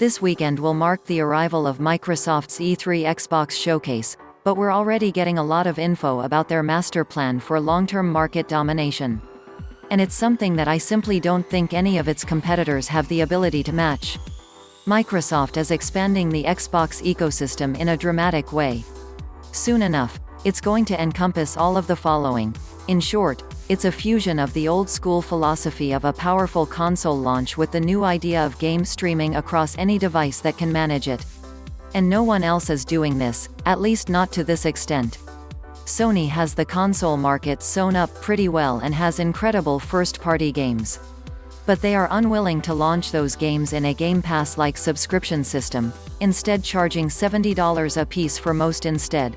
This weekend will mark the arrival of Microsoft's E3 Xbox showcase, but we're already getting a lot of info about their master plan for long-term market domination. And it's something that I simply don't think any of its competitors have the ability to match. Microsoft is expanding the Xbox ecosystem in a dramatic way. Soon enough, it's going to encompass all of the following. In short, it's a fusion of the old-school philosophy of a powerful console launch with the new idea of game streaming across any device that can manage it. And no one else is doing this, at least not to this extent. Sony has the console market sewn up pretty well and has incredible first-party games. But they are unwilling to launch those games in a Game Pass-like subscription system, instead charging $70 a piece for most instead.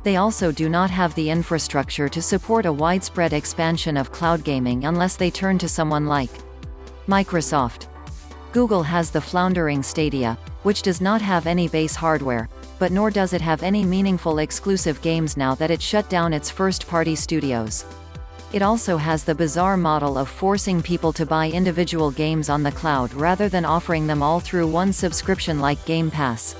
They also do not have the infrastructure to support a widespread expansion of cloud gaming unless they turn to someone like Microsoft. Google has the floundering Stadia, which does not have any base hardware, but nor does it have any meaningful exclusive games now that it shut down its first-party studios. It also has the bizarre model of forcing people to buy individual games on the cloud rather than offering them all through one subscription like Game Pass.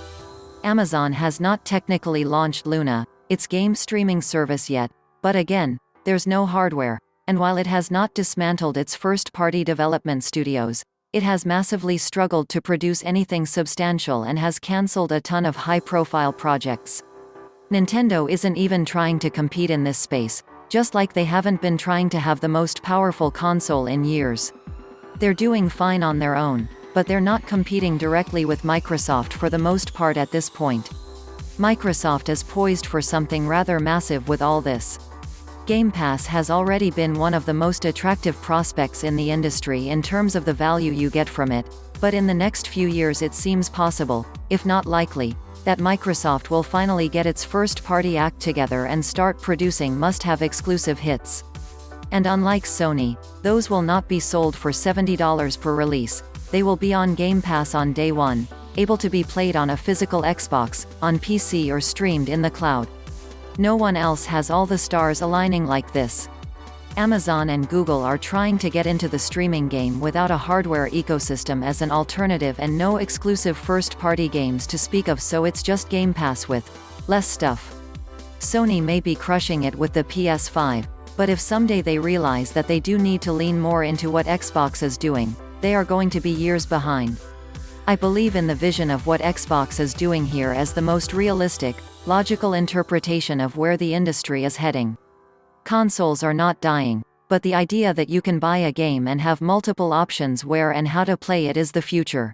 Amazon has not technically launched Luna, its game streaming service, yet, but again, there's no hardware, and while it has not dismantled its first-party development studios, it has massively struggled to produce anything substantial and has cancelled a ton of high-profile projects. Nintendo isn't even trying to compete in this space, just like they haven't been trying to have the most powerful console in years. They're doing fine on their own, but they're not competing directly with Microsoft for the most part at this point. Microsoft is poised for something rather massive with all this. Game Pass has already been one of the most attractive prospects in the industry in terms of the value you get from it, but in the next few years it seems possible, if not likely, that Microsoft will finally get its first-party act together and start producing must-have exclusive hits. And unlike Sony, those will not be sold for $70 per release. They will be on Game Pass on day one, able to be played on a physical Xbox, on PC or streamed in the cloud. No one else has all the stars aligning like this. Amazon and Google are trying to get into the streaming game without a hardware ecosystem as an alternative and no exclusive first-party games to speak of, so it's just Game Pass with less stuff. Sony may be crushing it with the PS5, but if someday they realize that they do need to lean more into what Xbox is doing, they are going to be years behind. I believe in the vision of what Xbox is doing here as the most realistic, logical interpretation of where the industry is heading. Consoles are not dying, but the idea that you can buy a game and have multiple options where and how to play it is the future.